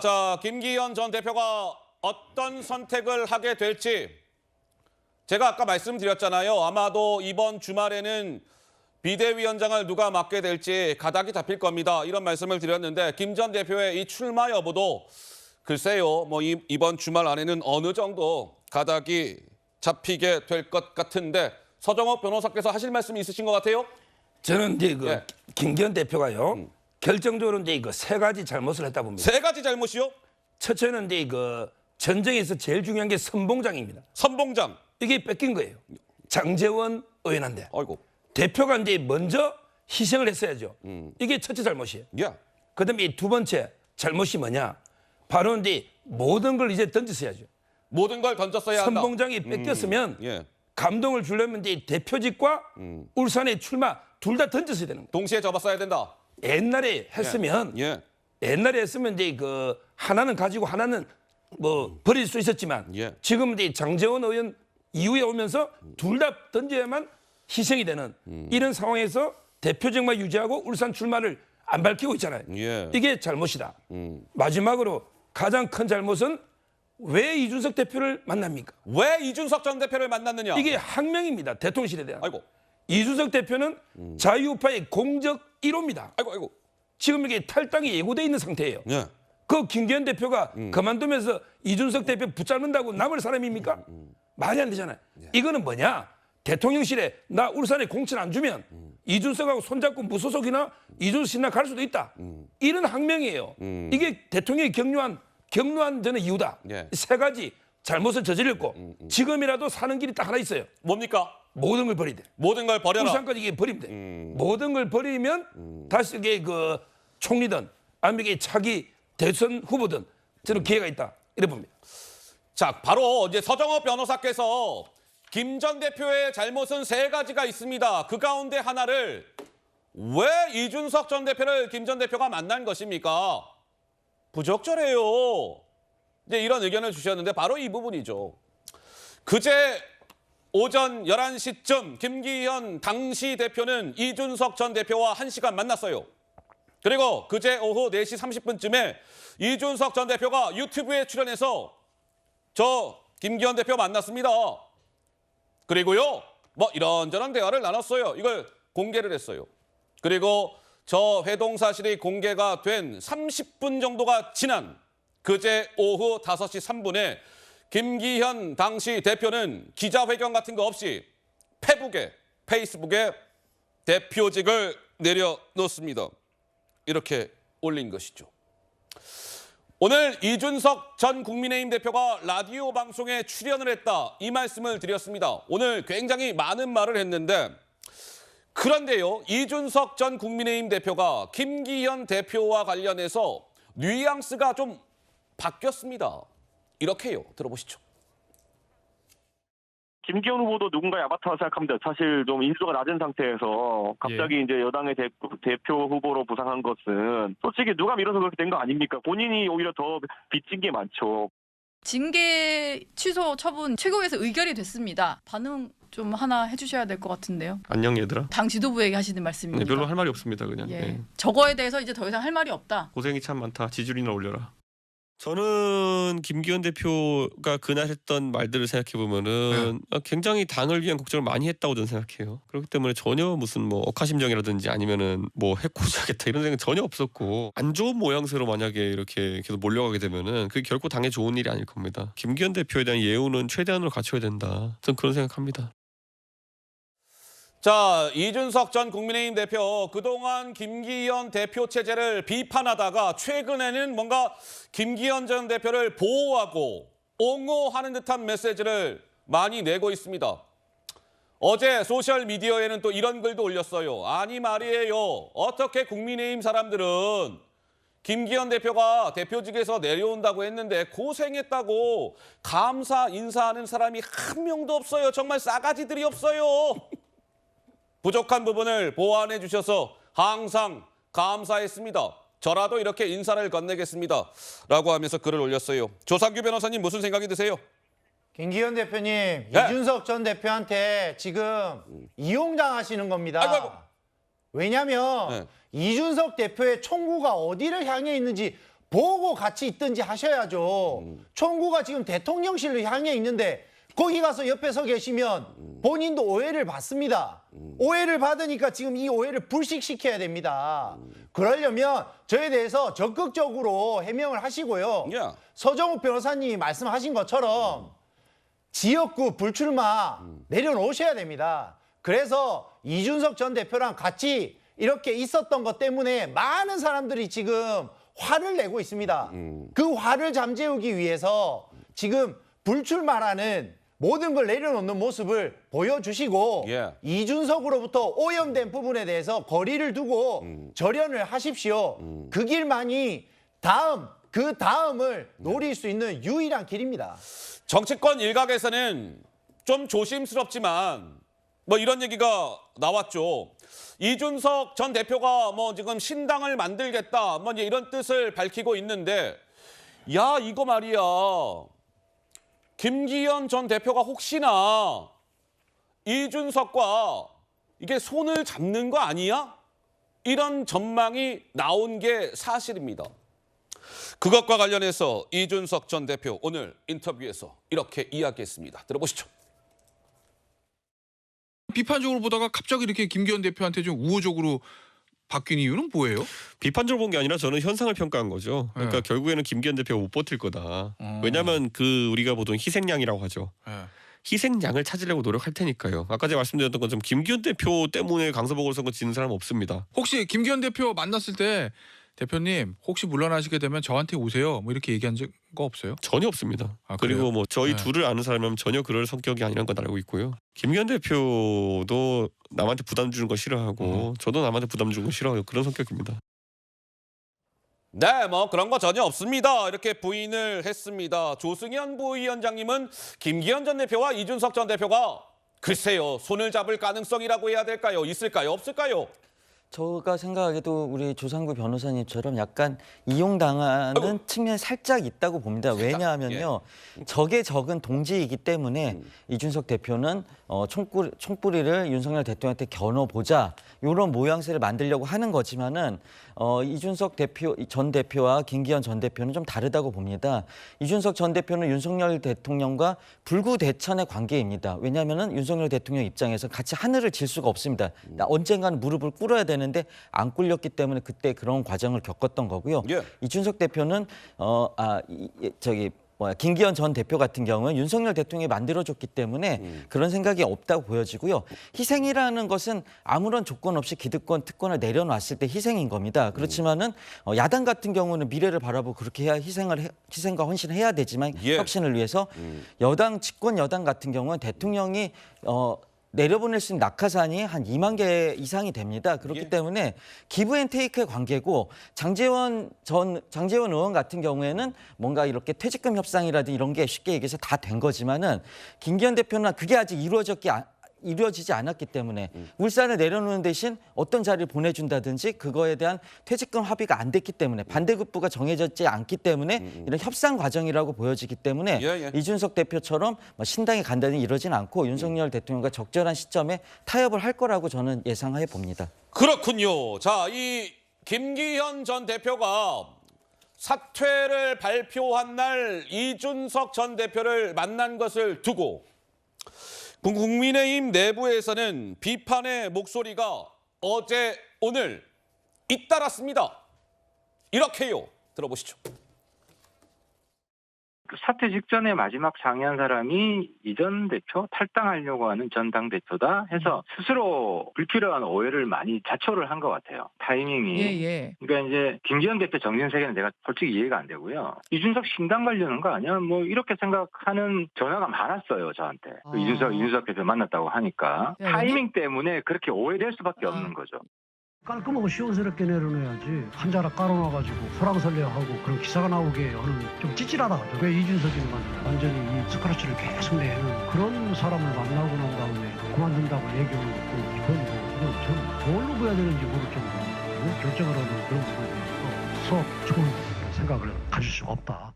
자, 김기현 전 대표가 어떤 선택을 하게 될지 제가 아까 말씀드렸잖아요. 아마도 이번 주말에는 비대위원장을 누가 맡게 될지 가닥이 잡힐 겁니다. 이런 말씀을 드렸는데 김 전 대표의 이 출마 여부도 글쎄요. 뭐 이번 주말 안에는 어느 정도 가닥이 잡히게 될 것 같은데 서정호 변호사께서 하실 말씀이 있으신 것 같아요? 저는 이제 예. 김기현 대표가요. 결정적으로 이제 세 가지 잘못을 했다 봅니다. 세 가지 잘못이요? 첫째는 이제 전쟁에서 제일 중요한 게 선봉장입니다. 선봉장. 이게 뺏긴 거예요. 장제원 의원한테. 아이고. 대표가 이제 먼저 희생을 했어야죠. 이게 첫째 잘못이에요. 예. 그다음에 이 두 번째 잘못이 뭐냐? 바로 이제 모든 걸 이제 던졌어야죠. 모든 걸 던졌어야 한다. 선봉장이 뺏겼으면 예. 감동을 주려면 이제 대표직과 울산의 출마 둘 다 던졌어야 되는 거예요. 동시에 접었어야 된다. 옛날에 했으면 예. 옛날에 했으면 이제 하나는 가지고 하나는 뭐 버릴 수 있었지만 예. 지금 이제 장제원 의원 이후에 오면서 둘 다 던져야만 희생이 되는 이런 상황에서 대표직만 유지하고 울산 출마를 안 밝히고 있잖아요. 예. 이게 잘못이다. 마지막으로 가장 큰 잘못은 왜 이준석 대표를 만납니까? 왜 이준석 전 대표를 만났느냐? 이게 항명입니다. 대통령실에 대한. 아이고. 이준석 대표는 자유우파의 공적 1호입니다. 아이고. 지금 이게 탈당이 예고돼 있는 상태예요. 예. 그 김기현 대표가 그만두면서 이준석 대표 붙잡는다고 남을 사람입니까? 말이 안 되잖아요. 이거는 뭐냐? 대통령실에 나 울산에 공천 안 주면 이준석하고 손잡고 무소속이나 이준석 신나 갈 수도 있다. 이런 항명이에요. 이게 대통령이 격노한 저는 이유다. 예. 세 가지 잘못을 저질렀고 지금이라도 사는 길이 딱 하나 있어요. 뭡니까? 모든 걸 버리야 돼. 모든 걸 버려라. 울산까지 이게 버리면 돼. 모든 걸 버리면 다시 이게 총리든 아니면 이게 차기 대선 후보든 저는 기회가 있다. 이래 봅니다. 자, 바로 이제 서정호 변호사께서 김 전 대표의 잘못은 세 가지가 있습니다. 그 가운데 하나를 왜 이준석 전 대표를 김 전 대표가 만난 것입니까? 부적절해요. 이제 이런 의견을 주셨는데 바로 이 부분이죠. 그제 오전 11시쯤 김기현 당시 대표는 이준석 전 대표와 1시간 만났어요. 그리고 그제 오후 4시 30분쯤에 이준석 전 대표가 유튜브에 출연해서 저 김기현 대표 만났습니다. 그리고요, 뭐 이런저런 대화를 나눴어요. 이걸 공개를 했어요. 그리고 저 회동 사실이 공개가 된 30분 정도가 지난 그제 오후 5시 3분에 김기현 당시 대표는 기자회견 같은 거 없이 페이스북에 대표직을 내려놓습니다. 이렇게 올린 것이죠. 오늘 이준석 전 국민의힘 대표가 라디오 방송에 출연을 했다. 이 말씀을 드렸습니다. 오늘 굉장히 많은 말을 했는데 그런데요. 이준석 전 국민의힘 대표가 김기현 대표와 관련해서 뉘앙스가 좀 바뀌었습니다. 이렇게요. 들어보시죠. 김기현 후보도 누군가의 아바타라 생각합니다. 사실 좀 인지도가 낮은 상태에서 갑자기 이제 여당의 대표 후보로 부상한 것은 솔직히 누가 밀어서 그렇게 된 거 아닙니까? 본인이 오히려 더 빚진 게 많죠. 징계 취소 처분 최고위에서 의결이 됐습니다. 반응 좀 하나 해주셔야 될 것 같은데요. 안녕 얘들아. 당 지도부에게 하시는 말씀입니다. 별로 할 말이 없습니다. 그냥. 예. 예. 저거에 대해서 이제 더 이상 할 말이 없다. 고생이 참 많다. 지지율이나 올려라. 저는 김기현 대표가 그날 했던 말들을 생각해 보면은 굉장히 당을 위한 걱정을 많이 했다고 저는 생각해요. 그렇기 때문에 전혀 무슨 뭐 억하심정이라든지 아니면은 뭐 해코지하겠다 이런 생각 전혀 없었고 안 좋은 모양새로 만약에 이렇게 계속 몰려가게 되면은 그게 결코 당에 좋은 일이 아닐 겁니다. 김기현 대표에 대한 예우는 최대한으로 갖춰야 된다. 저는 그런 생각합니다. 자, 이준석 전 국민의힘 대표 그동안 김기현 대표 체제를 비판하다가 최근에는 뭔가 김기현 전 대표를 보호하고 옹호하는 듯한 메시지를 많이 내고 있습니다. 어제 소셜미디어에는 또 이런 글도 올렸어요. 아니 말이에요. 어떻게 국민의힘 사람들은 김기현 대표가 대표직에서 내려온다고 했는데 고생했다고 감사 인사하는 사람이 한 명도 없어요. 정말 싸가지들이 없어요. 부족한 부분을 보완해 주셔서 항상 감사했습니다. 저라도 이렇게 인사를 건네겠습니다. 라고 하면서 글을 올렸어요. 조상규 변호사님 무슨 생각이 드세요? 김기현 대표님, 이준석 전 대표한테 지금 이용당하시는 겁니다. 아이고. 왜냐하면 이준석 대표의 총구가 어디를 향해 있는지 보고 같이 있든지 하셔야죠. 총구가 지금 대통령실로 향해 있는데 거기 가서 옆에 서 계시면 본인도 오해를 받습니다. 오해를 받으니까 지금 이 오해를 불식시켜야 됩니다. 그러려면 저에 대해서 적극적으로 해명을 하시고요. 예. 서정욱 변호사님이 말씀하신 것처럼 지역구 불출마 내려놓으셔야 됩니다. 그래서 이준석 전 대표랑 같이 이렇게 있었던 것 때문에 많은 사람들이 지금 화를 내고 있습니다. 그 화를 잠재우기 위해서 지금 불출마라는 모든 걸 내려놓는 모습을 보여주시고 예. 이준석으로부터 오염된 부분에 대해서 거리를 두고 절연을 하십시오. 그 길만이 그 다음을 노릴 수 있는 유일한 길입니다. 정치권 일각에서는 좀 조심스럽지만 뭐 이런 얘기가 나왔죠. 이준석 전 대표가 뭐 지금 신당을 만들겠다 뭐 이제 이런 뜻을 밝히고 있는데 야 이거 말이야. 김기현 전 대표가 혹시나 이준석과 이게 손을 잡는 거 아니야? 이런 전망이 나온 게 사실입니다. 그것과 관련해서 이준석 전 대표 오늘 인터뷰에서 이렇게 이야기했습니다. 들어보시죠. 비판적으로 보다가 갑자기 이렇게 김기현 대표한테 좀 우호적으로 바뀐 이유는 뭐예요? 비판적으로 본 게 아니라 저는 현상을 평가한 거죠. 그러니까 네. 결국에는 김기현 대표가 못 버틸 거다. 왜냐하면 그 우리가 보통 희생양이라고 하죠. 네. 희생양을 찾으려고 노력할 테니까요. 아까 제가 말씀드렸던 것처럼 김기현 대표 때문에 강서보궐선거 지는 사람 없습니다. 혹시 김기현 대표 만났을 때 대표님 혹시 물러나시게 되면 저한테 오세요. 뭐 이렇게 얘기한 적 없어요? 전혀 없습니다. 아, 그리고 그래요? 뭐 저희 네. 둘을 아는 사람이면 전혀 그럴 성격이 아니라는 건 알고 있고요. 김기현 대표도 남한테 부담 주는 거 싫어하고 저도 남한테 부담 주는 거 싫어하고 그런 성격입니다. 네, 뭐 그런 거 전혀 없습니다. 이렇게 부인을 했습니다. 조승현 부위원장님은 김기현 전 대표와 이준석 전 대표가 글쎄요, 손을 잡을 가능성이라고 해야 될까요? 있을까요? 없을까요? 제가 생각하기에도 우리 조상구 변호사님처럼 약간 이용당하는 측면이 살짝 있다고 봅니다. 왜냐하면요. 적의 적은 동지이기 때문에 이준석 대표는 총뿌리를 윤석열 대통령한테 겨눠보자 이런 모양새를 만들려고 하는 거지만은 이준석 전 대표와 김기현 전 대표는 좀 다르다고 봅니다. 이준석 전 대표는 윤석열 대통령과 불구대천의 관계입니다. 왜냐하면은 윤석열 대통령 입장에서 같이 하늘을 질 수가 없습니다. 언젠가는 무릎을 꿇어야 되는데 안 꿇렸기 때문에 그때 그런 과정을 겪었던 거고요. 예. 이준석 대표는 김기현 전 대표 같은 경우는 윤석열 대통령이 만들어줬기 때문에 그런 생각이 없다고 보여지고요. 희생이라는 것은 아무런 조건 없이 기득권, 특권을 내려놨을 때 희생인 겁니다. 그렇지만은 야당 같은 경우는 미래를 바라보고 그렇게 해야 희생과 헌신을 해야 되지만 예. 혁신을 위해서 여당, 집권 여당 같은 경우는 대통령이 내려보낼 수 있는 낙하산이 한 2만 개 이상이 됩니다. 그렇기 예. 때문에 기브앤테이크의 관계고 장제원 의원 같은 경우에는 뭔가 이렇게 퇴직금 협상이라든지 이런 게 쉽게 얘기해서 다 된 거지만은 김기현 대표는 그게 아직 이루어지지 않았기 때문에 울산을 내려놓는 대신 어떤 자리를 보내준다든지 그거에 대한 퇴직금 합의가 안 됐기 때문에 반대급부가 정해졌지 않기 때문에 이런 협상 과정이라고 보여지기 때문에 예. 이준석 대표처럼 신당이 간다니 이러진 않고 윤석열 대통령과 적절한 시점에 타협을 할 거라고 저는 예상해 봅니다. 그렇군요. 자, 이 김기현 전 대표가 사퇴를 발표한 날 이준석 전 대표를 만난 것을 두고 국민의힘 내부에서는 비판의 목소리가 어제 오늘 잇따랐습니다. 이렇게요. 들어보시죠. 사퇴 직전에 마지막 상의한 사람이 이 전 대표 탈당하려고 하는 전 당대표다 해서 스스로 불필요한 오해를 많이 자초를 한 것 같아요. 타이밍이. 그러니까 이제 김기현 대표 정신세계는 제가 솔직히 이해가 안 되고요. 이준석 신당 가려는 거 아니야? 뭐 이렇게 생각하는 전화가 많았어요, 저한테. 이준석 대표 만났다고 하니까. 타이밍 때문에 그렇게 오해될 수밖에 없는 거죠. 깔끔하고 시원스럽게 내려놔야지 한 자락 깔아놔가지고 소랑설레하고 그런 기사가 나오게 하는 좀 찌질하다 하죠. 왜 이준석이만 완전히 이 스크래치를 계속 내는 그런 사람을 만나고 난 다음에 그만둔다고 얘기하는 것도 이건 전 뭘로 봐야 되는지 모를 정도로 결정을 하는 그런 부분에 대해서 속 좋은 생각을 가질 수가 없다.